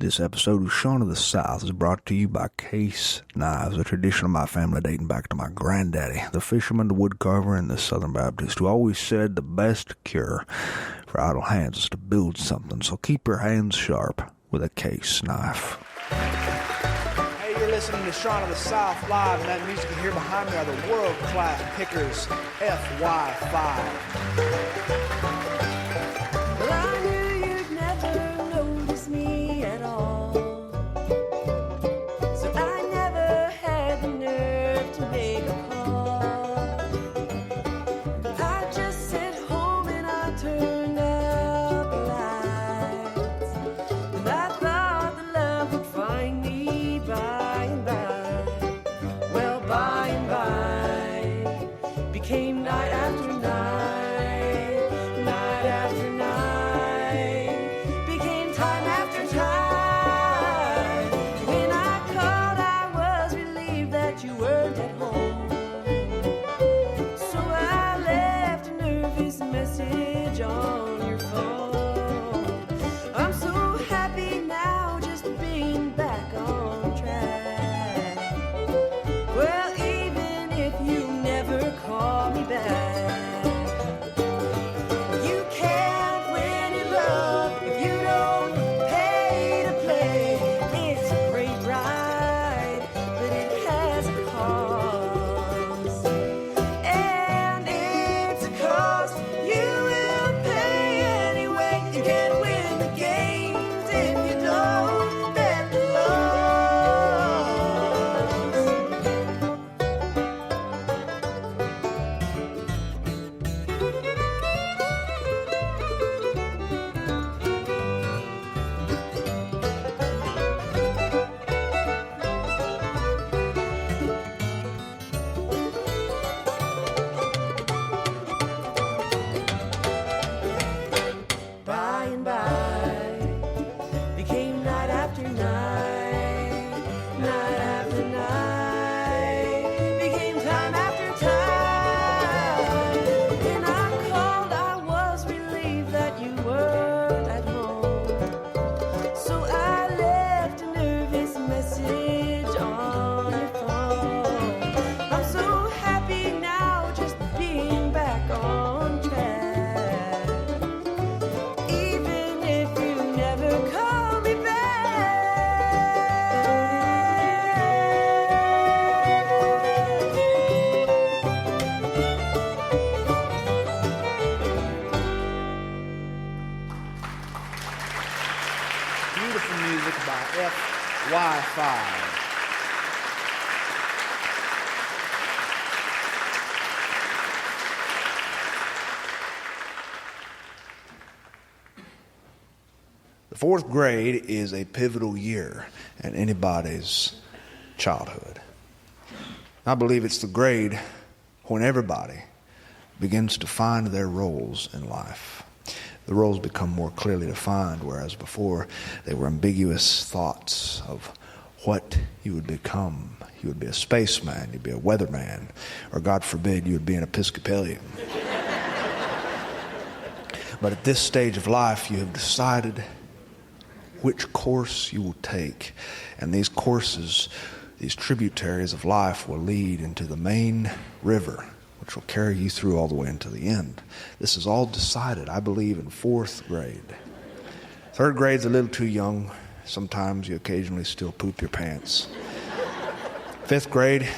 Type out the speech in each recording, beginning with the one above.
This episode of Shaun of the South is brought to you by Case Knives, a tradition of my family dating back to my granddaddy, the fisherman, the woodcarver, and the Southern Baptist, who always said the best cure for idle hands is to build something. So keep your hands sharp with a Case knife. Hey, you're listening to Shaun of the South live, and that music you hear behind me are the world-class pickers, FY5. FY5. The fourth grade is a pivotal year in anybody's childhood. I believe it's the grade when everybody begins to find their roles in life. The roles become more clearly defined, whereas before they were ambiguous thoughts of what you would become. You would be a spaceman, you'd be a weatherman, or God forbid, you would be an Episcopalian. But at this stage of life, you have decided which course you will take. And these courses, these tributaries of life, will lead into the main river, which will carry you through all the way into the end. This is all decided, I believe, in fourth grade. Third grade's a little too young. Sometimes you occasionally still poop your pants. Fifth grade,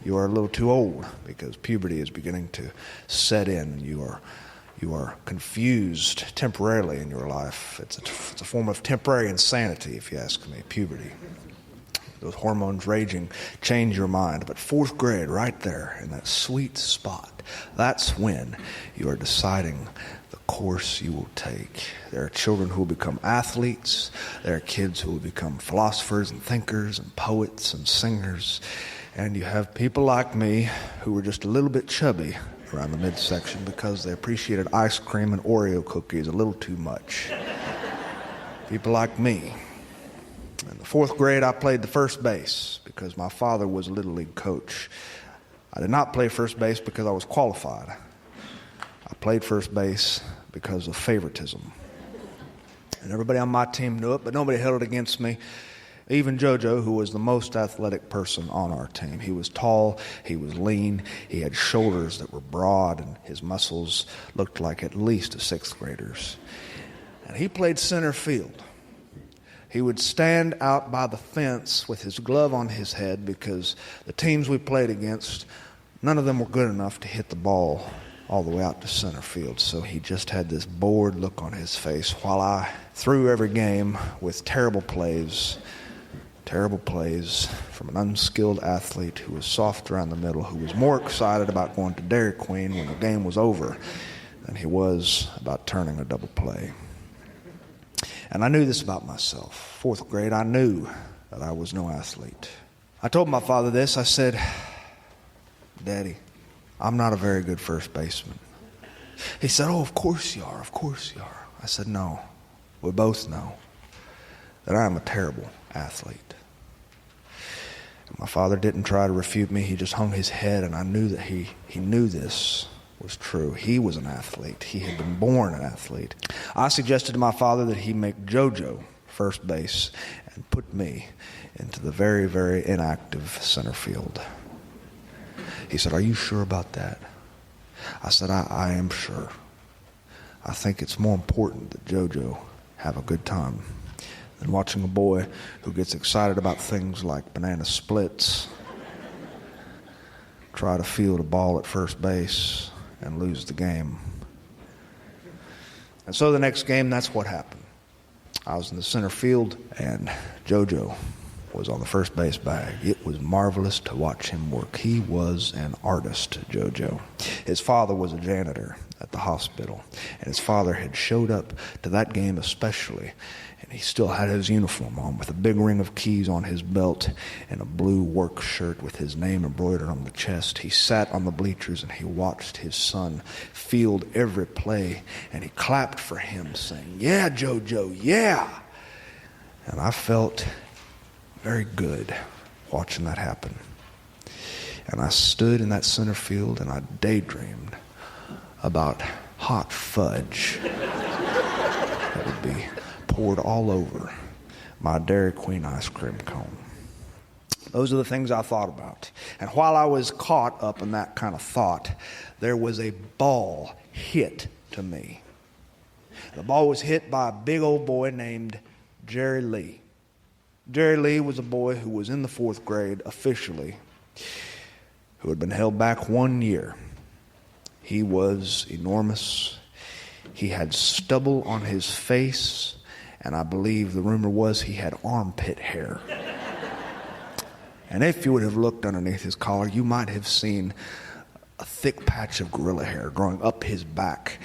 you are a little too old because puberty is beginning to set in, and you are confused temporarily in your life. It's a form of temporary insanity, if you ask me, puberty. Those hormones raging change your mind. But fourth grade, right there in that sweet spot, that's when you are deciding the course you will take. There are children who will become athletes. There are kids who will become philosophers and thinkers and poets and singers. And you have people like me who were just a little bit chubby around the midsection because they appreciated ice cream and Oreo cookies a little too much. People like me. In the fourth grade, I played the first base because my father was a Little League coach. I did not play first base because I was qualified. I played first base because of favoritism. And everybody on my team knew it, but nobody held it against me. Even JoJo, who was the most athletic person on our team. He was tall, he was lean, he had shoulders that were broad, and his muscles looked like at least a sixth grader's. And he played center field. He would stand out by the fence with his glove on his head because the teams we played against, none of them were good enough to hit the ball all the way out to center field. So he just had this bored look on his face while I threw every game with terrible plays from an unskilled athlete who was soft around the middle, who was more excited about going to Dairy Queen when the game was over than he was about turning a double play. And I knew this about myself. Fourth grade, I knew that I was no athlete. I told my father this. I said, Daddy, I'm not a very good first baseman. He said, oh, of course you are. Of course you are. I said, no, we both know that I am a terrible athlete. And my father didn't try to refute me. He just hung his head, and I knew that he knew this was true. He was an athlete. He had been born an athlete. I suggested to my father that he make JoJo first base and put me into the very, very inactive center field. He said, are you sure about that? I said, I am sure. I think it's more important that JoJo have a good time than watching a boy who gets excited about things like banana splits, try to field a ball at first base, and lose the game. And so the next game, that's what happened. I was in the center field, and JoJo was on the first base bag. It was marvelous to watch him work. He was an artist, JoJo. His father was a janitor at the hospital, and his father had showed up to that game especially, and he still had his uniform on with a big ring of keys on his belt and a blue work shirt with his name embroidered on the chest. He sat on the bleachers and he watched his son field every play, and he clapped for him saying, yeah, JoJo, yeah. And I felt very good watching that happen. And I stood in that center field and I daydreamed about hot fudge that would be poured all over my Dairy Queen ice cream cone. Those are the things I thought about. And while I was caught up in that kind of thought, there was a ball hit to me. The ball was hit by a big old boy named Jerry Lee. Jerry Lee was a boy who was in the fourth grade officially, who had been held back 1 year. He was enormous. He had stubble on his face, and I believe the rumor was he had armpit hair. And if you would have looked underneath his collar, you might have seen a thick patch of gorilla hair growing up his back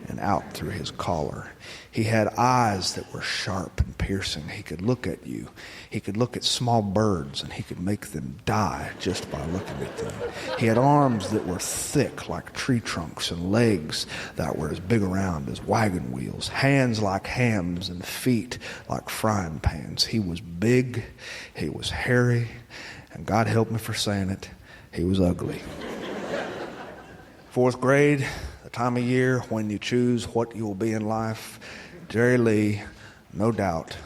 and out through his collar. He had eyes that were sharp and piercing. He could look at you. He could look at small birds and he could make them die just by looking at them. He had arms that were thick like tree trunks and legs that were as big around as wagon wheels, hands like hams and feet like frying pans. He was big, he was hairy, and God help me for saying it, he was ugly. Fourth grade, the time of year when you choose what you will be in life, Jerry Lee, no doubt,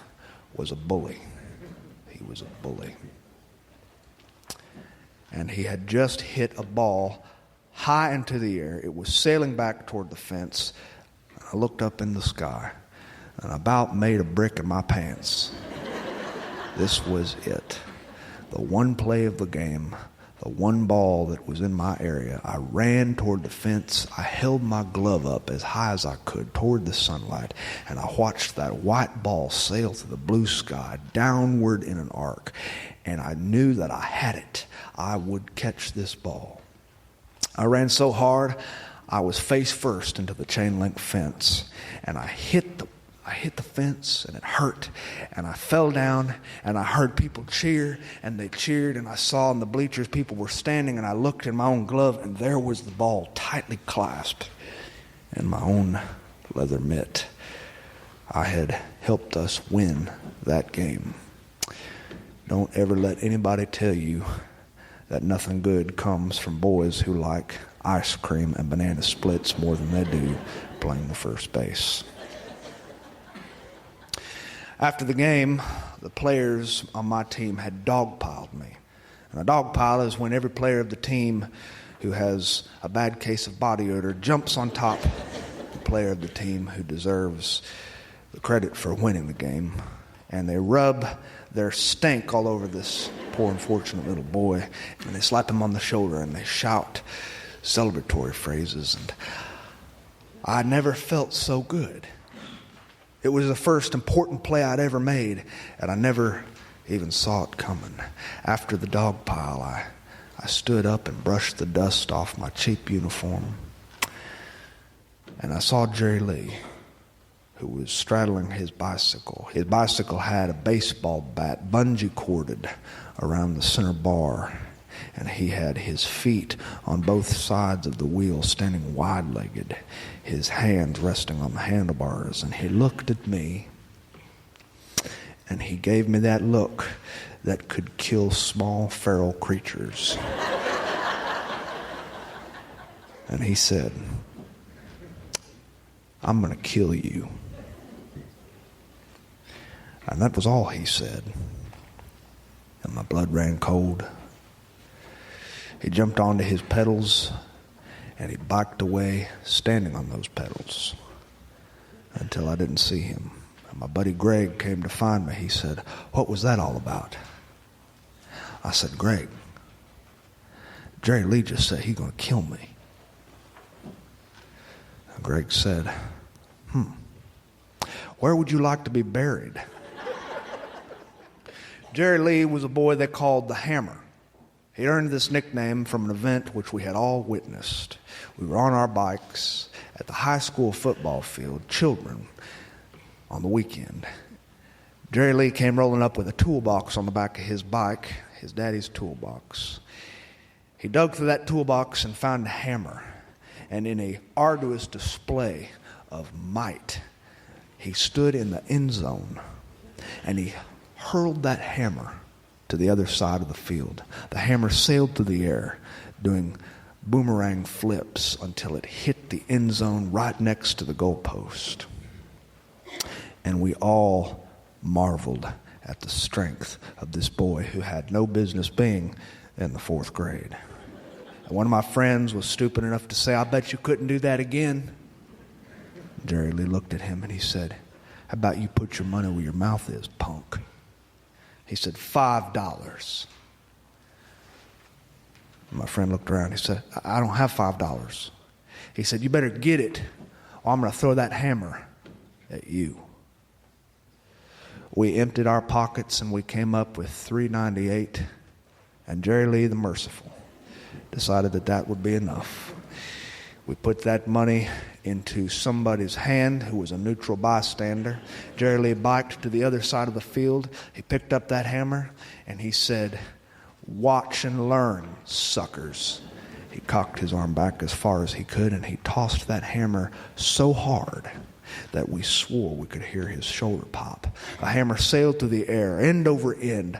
was a bully. He was a bully. And he had just hit a ball high into the air. It was sailing back toward the fence. I looked up in the sky and I about made a brick in my pants. This was it. The one play of the game. The one ball that was in my area. I ran toward the fence. I held my glove up as high as I could toward the sunlight, and I watched that white ball sail through the blue sky downward in an arc, and I knew that I had it. I would catch this ball. I ran so hard, I was face first into the chain link fence, and I hit the fence, and it hurt, and I fell down, and I heard people cheer, and they cheered, and I saw in the bleachers people were standing, and I looked in my own glove, and there was the ball tightly clasped in my own leather mitt. I had helped us win that game. Don't ever let anybody tell you that nothing good comes from boys who like ice cream and banana splits more than they do playing the first base. After the game, the players on my team had dogpiled me. And a dogpile is when every player of the team who has a bad case of body odor jumps on top of the player of the team who deserves the credit for winning the game. And they rub their stink all over this poor unfortunate little boy. And they slap him on the shoulder and they shout celebratory phrases. And I never felt so good. It was the first important play I'd ever made, and I never even saw it coming. After the dog pile, I stood up and brushed the dust off my cheap uniform, and I saw Jerry Lee, who was straddling his bicycle. His bicycle had a baseball bat bungee corded around the center bar, and he had his feet on both sides of the wheel, standing wide-legged, his hands resting on the handlebars. And he looked at me, and he gave me that look that could kill small feral creatures. And he said, "I'm going to kill you." And that was all he said. And my blood ran cold. He jumped onto his pedals, and he biked away, standing on those pedals, until I didn't see him. And my buddy Greg came to find me. He said, "What was that all about?" I said, "Greg, Jerry Lee just said he's going to kill me." And Greg said, "Where would you like to be buried?" Jerry Lee was a boy they called the Hammer. He earned this nickname from an event which we had all witnessed. We were on our bikes at the high school football field, children, on the weekend. Jerry Lee came rolling up with a toolbox on the back of his bike, his daddy's toolbox. He dug through that toolbox and found a hammer. And in an arduous display of might, he stood in the end zone and he hurled that hammer to the other side of the field. The hammer sailed through the air, doing boomerang flips until it hit the end zone right next to the goalpost. And we all marveled at the strength of this boy who had no business being in the fourth grade. And one of my friends was stupid enough to say, "I bet you couldn't do that again." Jerry Lee looked at him and he said, "How about you put your money where your mouth is, punk?" He said, $5. My friend looked around. He said, "I don't have $5. He said, "You better get it, or I'm going to throw that hammer at you." We emptied our pockets and we came up with $3.98. And Jerry Lee, the merciful, decided that that would be enough. We put that money into somebody's hand who was a neutral bystander. Jerry Lee biked to the other side of the field. He picked up that hammer and he said, "Watch and learn, suckers." He cocked his arm back as far as he could and he tossed that hammer so hard that we swore we could hear his shoulder pop. The hammer sailed through the air, end over end,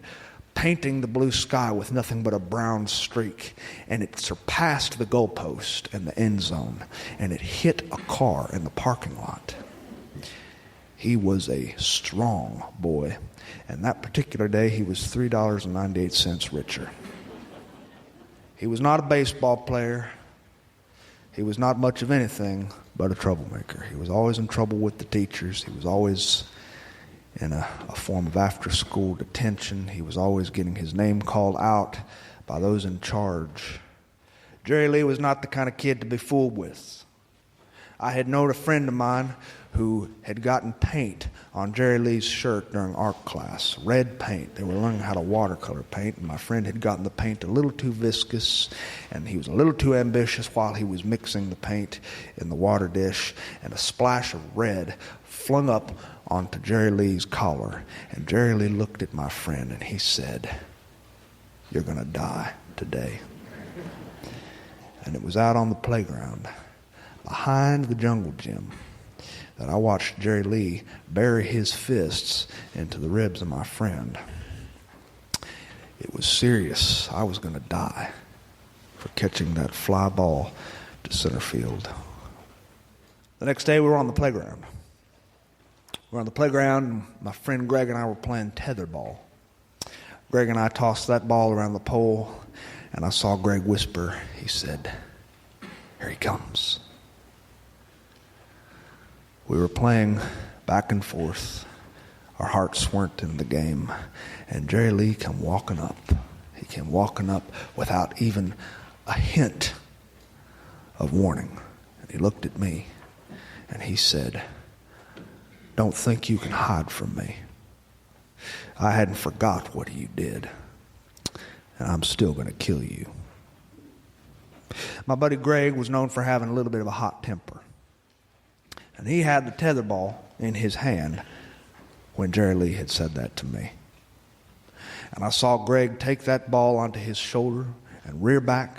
painting the blue sky with nothing but a brown streak, and it surpassed the goalpost and the end zone, and it hit a car in the parking lot. He was a strong boy, and that particular day he was $3.98 richer. He was not a baseball player. He was not much of anything but a troublemaker. He was always in trouble with the teachers. He was always in a form of after-school detention. He was always getting his name called out by those in charge. Jerry Lee was not the kind of kid to be fooled with. I had known a friend of mine who had gotten paint on Jerry Lee's shirt during art class, red paint. They were learning how to watercolor paint, and my friend had gotten the paint a little too viscous, and he was a little too ambitious while he was mixing the paint in the water dish, and a splash of red flung up onto Jerry Lee's collar. And Jerry Lee looked at my friend and he said, "You're going to die today." And it was out on the playground behind the jungle gym that I watched Jerry Lee bury his fists into the ribs of my friend. It was serious. I was going to die for catching that fly ball to center field. The next day we were on the playground. We're on the playground, and my friend Greg and I were playing tetherball. Greg and I tossed that ball around the pole, and I saw Greg whisper. He said, "Here he comes." We were playing back and forth. Our hearts weren't in the game. And Jerry Lee came walking up. He came walking up without even a hint of warning. And he looked at me, and he said, "Don't think you can hide from me. I hadn't forgot what you did, and I'm still going to kill you." My buddy Greg was known for having a little bit of a hot temper. And he had the tetherball in his hand when Jerry Lee had said that to me. And I saw Greg take that ball onto his shoulder and rear back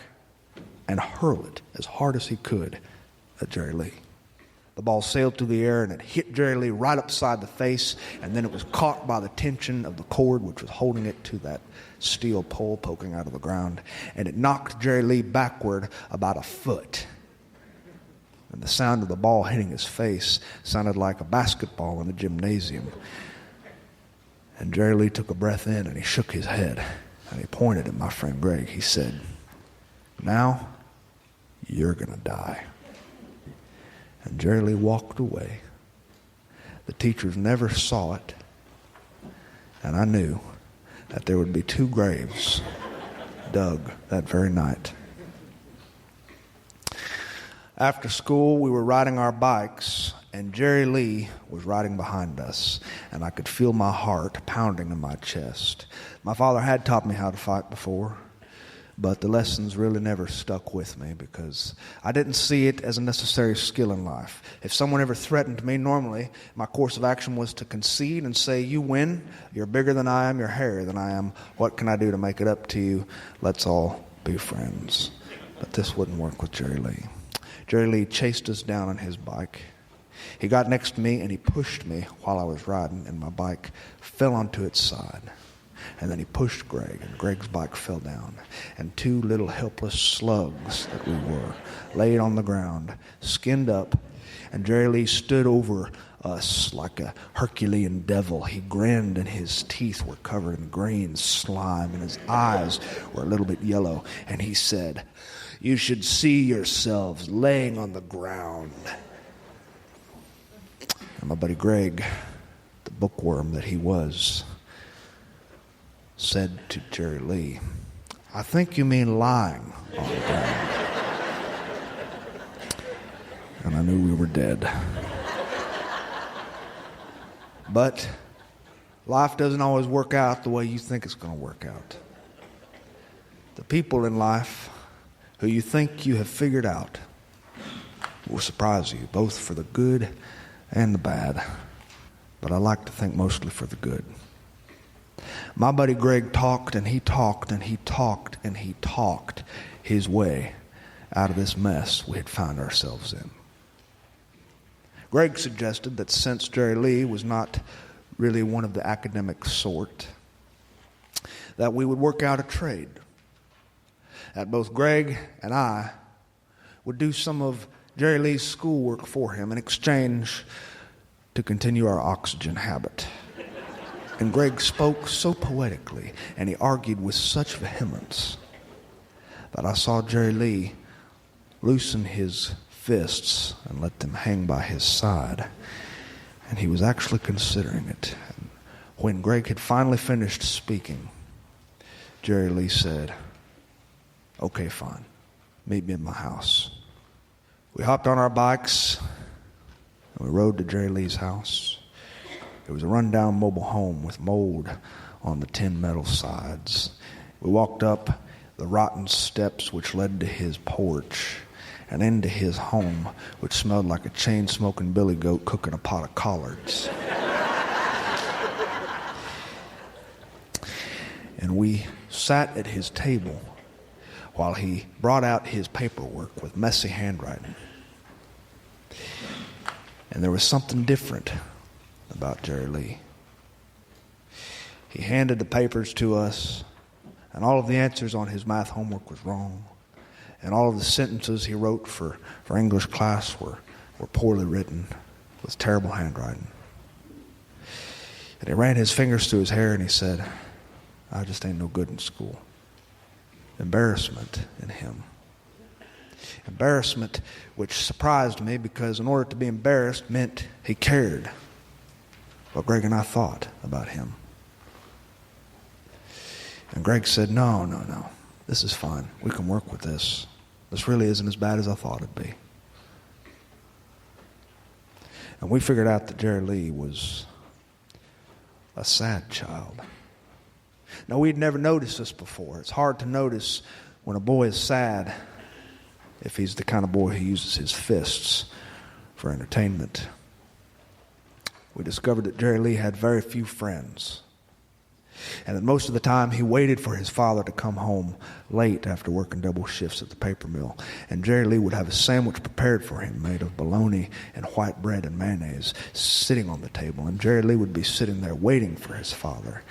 and hurl it as hard as he could at Jerry Lee. The ball sailed through the air and it hit Jerry Lee right upside the face, and then it was caught by the tension of the cord which was holding it to that steel pole poking out of the ground, and it knocked Jerry Lee backward about a foot. And the sound of the ball hitting his face sounded like a basketball in the gymnasium. And Jerry Lee took a breath in and he shook his head and he pointed at my friend Greg. He said, "Now you're going to die." And Jerry Lee walked away. The teachers never saw it. And I knew that there would be 2 graves dug that very night. After school, we were riding our bikes, and Jerry Lee was riding behind us, and I could feel my heart pounding in my chest. My father had taught me how to fight before, but the lessons really never stuck with me because I didn't see it as a necessary skill in life. If someone ever threatened me, normally my course of action was to concede and say, "You win, you're bigger than I am, you're hairier than I am. What can I do to make it up to you? Let's all be friends." But this wouldn't work with Jerry Lee. Jerry Lee chased us down on his bike. He got next to me and he pushed me while I was riding, and my bike fell onto its side. And then he pushed Greg, and Greg's bike fell down. And 2 little helpless slugs that we were laid on the ground, skinned up, and Jerry Lee stood over us like a Herculean devil. He grinned, and his teeth were covered in green slime, and his eyes were a little bit yellow. And he said, "You should see yourselves laying on the ground." And my buddy Greg, the bookworm that he was, said to Jerry Lee, "I think you mean lying on the ground." And I knew we were dead. But life doesn't always work out the way you think it's going to work out. The people in life who you think you have figured out will surprise you, both for the good and the bad. But I like to think mostly for the good. My buddy Greg talked and he talked and he talked and he talked his way out of this mess we had found ourselves in. Greg suggested that since Jerry Lee was not really one of the academic sort, that we would work out a trade. That both Greg and I would do some of Jerry Lee's schoolwork for him in exchange to continue our oxygen habit. And Greg spoke so poetically, and he argued with such vehemence, that I saw Jerry Lee loosen his fists and let them hang by his side. And he was actually considering it. And when Greg had finally finished speaking, Jerry Lee said, "Okay, fine. Meet me in my house." We hopped on our bikes and we rode to Jerry Lee's house. It was a rundown mobile home with mold on the tin metal sides. We walked up the rotten steps which led to his porch and into his home, which smelled like a chain-smoking billy goat cooking a pot of collards. And we sat at his table while he brought out his paperwork with messy handwriting. And there was something different about Jerry Lee. He handed the papers to us, and all of the answers on his math homework was wrong. And all of the sentences he wrote for English class were poorly written with terrible handwriting. And he ran his fingers through his hair and he said, I just ain't no good in school. Embarrassment in him. Embarrassment which surprised me because in order to be embarrassed meant he cared what Greg and I thought about him. And Greg said, no. This is fine. We can work with this. This really isn't as bad as I thought it'd be. And we figured out that Jerry Lee was a sad child. Now, we'd never noticed this before. It's hard to notice when a boy is sad if he's the kind of boy who uses his fists for entertainment. We discovered that Jerry Lee had very few friends. And that most of the time he waited for his father to come home late after working double shifts at the paper mill. And Jerry Lee would have a sandwich prepared for him made of bologna and white bread and mayonnaise sitting on the table. And Jerry Lee would be sitting there waiting for his father.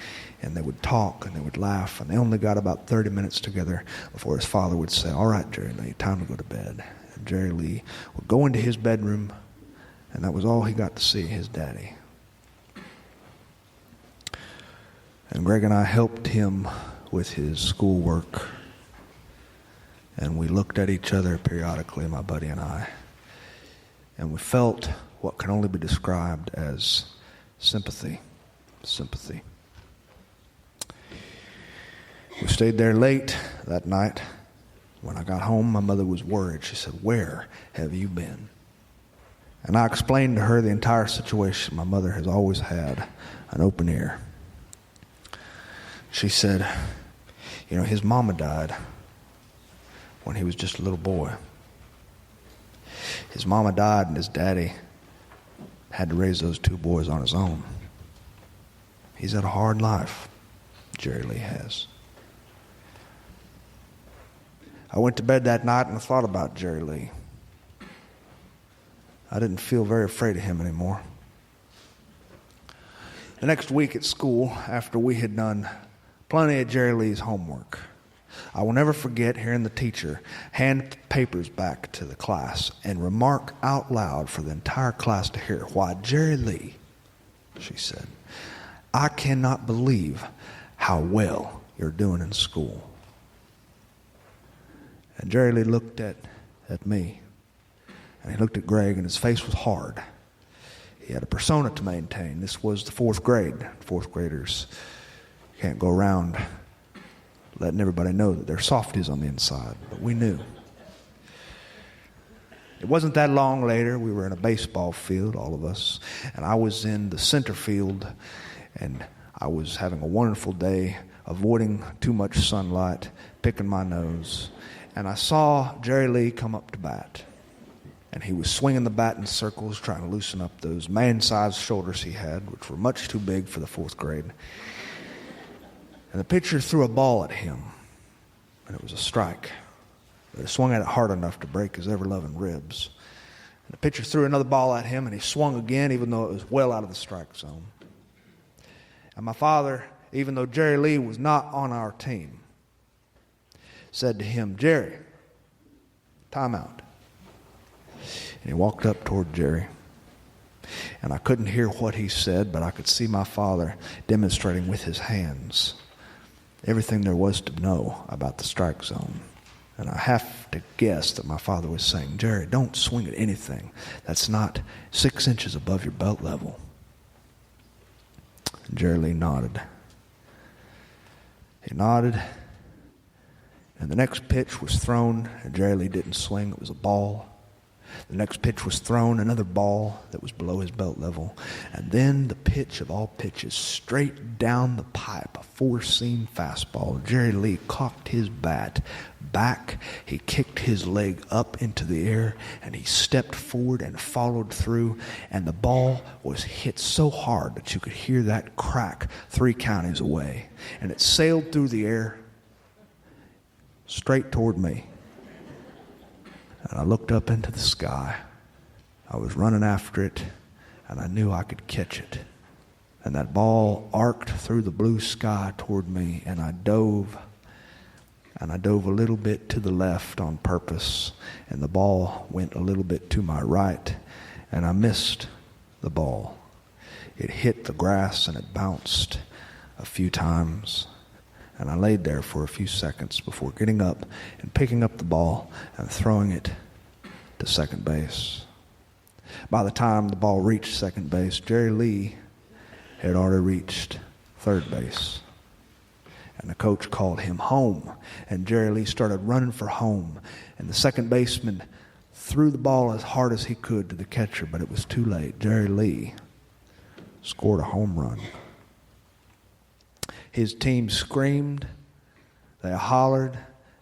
And they would talk and they would laugh. And they only got about 30 minutes together before his father would say, all right, Jerry Lee, time to go to bed. And Jerry Lee would go into his bedroom, and that was all he got to see, his daddy. And Greg and I helped him with his schoolwork. And we looked at each other periodically, my buddy and I. And we felt what can only be described as sympathy. Sympathy. We stayed there late that night. When I got home, my mother was worried. She said, where have you been? And I explained to her the entire situation. My mother has always had an open ear. She said, his mama died when he was just a little boy. His mama died and his daddy had to raise those two boys on his own. He's had a hard life, Jerry Lee has. I went to bed that night and I thought about Jerry Lee. I didn't feel very afraid of him anymore. The next week at school, after we had done plenty of Jerry Lee's homework, I will never forget hearing the teacher hand papers back to the class and remark out loud for the entire class to hear, why, Jerry Lee, she said, I cannot believe how well you're doing in school. And Jerry Lee looked at me, and he looked at Greg, and his face was hard. He had a persona to maintain. This was the fourth grade. Fourth graders can't go around letting everybody know that they're softies on the inside, but we knew. It wasn't that long later, we were in a baseball field, all of us, and I was in the center field, and I was having a wonderful day, avoiding too much sunlight, picking my nose, and I saw Jerry Lee come up to bat. And he was swinging the bat in circles, trying to loosen up those man-sized shoulders he had, which were much too big for the fourth grade. And the pitcher threw a ball at him, and it was a strike. But he swung at it hard enough to break his ever-loving ribs. And the pitcher threw another ball at him, and he swung again, even though it was well out of the strike zone. And my father, even though Jerry Lee was not on our team, said to him, Jerry, timeout. And he walked up toward Jerry. And I couldn't hear what he said, but I could see my father demonstrating with his hands everything there was to know about the strike zone. And I have to guess that my father was saying, Jerry, don't swing at anything that's not 6 inches above your belt level. And Jerry Lee nodded. He nodded. And the next pitch was thrown, and Jerry Lee didn't swing. It was a ball. The next pitch was thrown, another ball that was below his belt level. And then the pitch of all pitches, straight down the pipe, a four-seam fastball. Jerry Lee cocked his bat back. He kicked his leg up into the air, and he stepped forward and followed through. And the ball was hit so hard that you could hear that crack 3 counties away. And it sailed through the air straight toward me. And I looked up into the sky. I was running after it, and I knew I could catch it. And that ball arced through the blue sky toward me, and I dove a little bit to the left on purpose, and the ball went a little bit to my right, and I missed the ball. It hit the grass and it bounced a few times. And I laid there for a few seconds before getting up and picking up the ball and throwing it to second base. By the time the ball reached second base, Jerry Lee had already reached third base. And the coach called him home. And Jerry Lee started running for home. And the second baseman threw the ball as hard as he could to the catcher, but it was too late. Jerry Lee scored a home run. His team screamed, they hollered,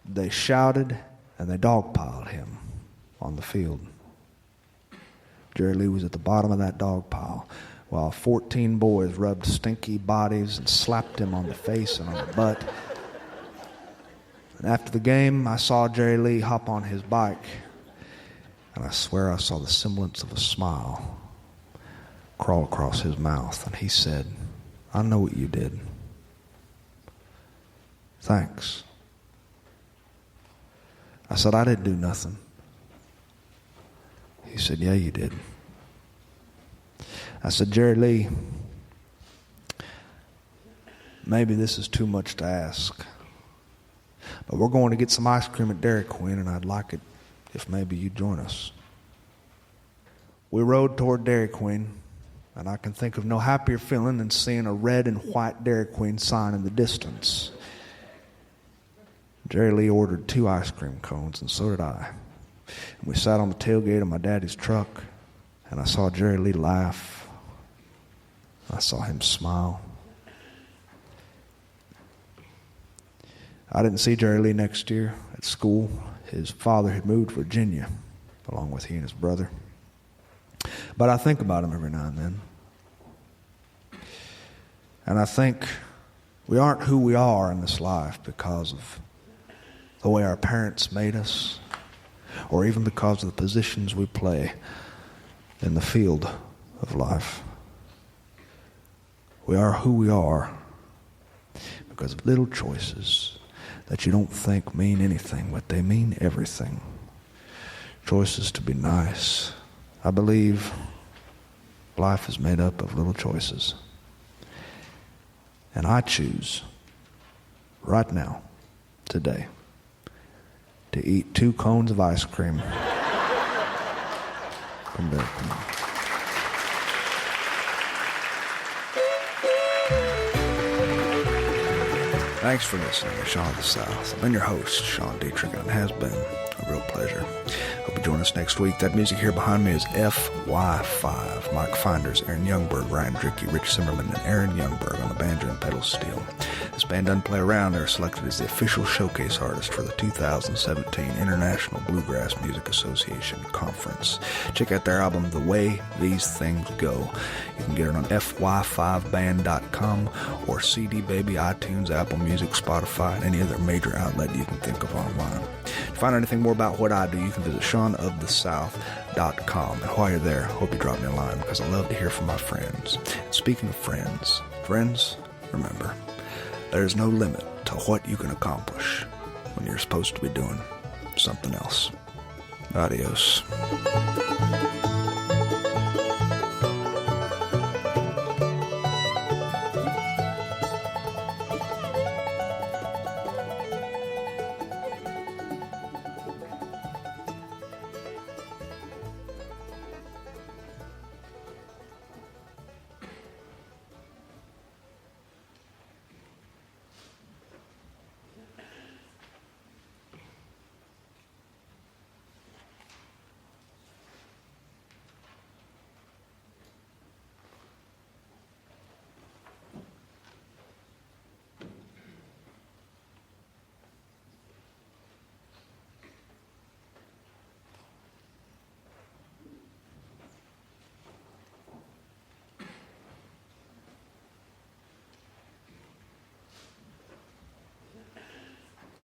they shouted, and they dogpiled him on the field. Jerry Lee was at the bottom of that dog pile while 14 boys rubbed stinky bodies and slapped him on the face and on the butt. And after the game, I saw Jerry Lee hop on his bike, and I swear I saw the semblance of a smile crawl across his mouth. And he said, "I know what you did. Thanks." I said, "I didn't do nothing." He said, "Yeah, you did." I said, "Jerry Lee, maybe this is too much to ask, but we're going to get some ice cream at Dairy Queen, and I'd like it if maybe you'd join us." We rode toward Dairy Queen, and I can think of no happier feeling than seeing a red and white Dairy Queen sign in the distance. Jerry Lee ordered 2 ice cream cones, and so did I. And we sat on the tailgate of my daddy's truck, and I saw Jerry Lee laugh. I saw him smile. I didn't see Jerry Lee next year at school. His father had moved to Virginia, along with he and his brother. But I think about him every now and then. And I think we aren't who we are in this life because of the way our parents made us, or even because of the positions we play in the field of life. We are who we are because of little choices that you don't think mean anything, but they mean everything. Choices to be nice. I believe life is made up of little choices. And I choose right now, today, to eat 2 cones of ice cream from Dairy Queen. Thanks for listening to Sean of the South. I've been your host, Sean Dietrich, and it has been a real pleasure. Hope you join us next week. That music here behind me is FY5. Mike Finders, Aaron Youngberg, Ryan Drickey, Rich Zimmerman, and Aaron Youngberg on the banjo and pedal steel. This band doesn't play around. They're selected as the official showcase artist for the 2017 International Bluegrass Music Association Conference. Check out their album, The Way These Things Go. You can get it on fy5band.com or CD Baby, iTunes, Apple Music, Spotify, and any other major outlet you can think of online. To find out anything more about what I do, you can visit seanofthesouth.com. And while you're there, hope you drop me a line because I love to hear from my friends. And speaking of friends, remember, there's no limit to what you can accomplish when you're supposed to be doing something else. Adios.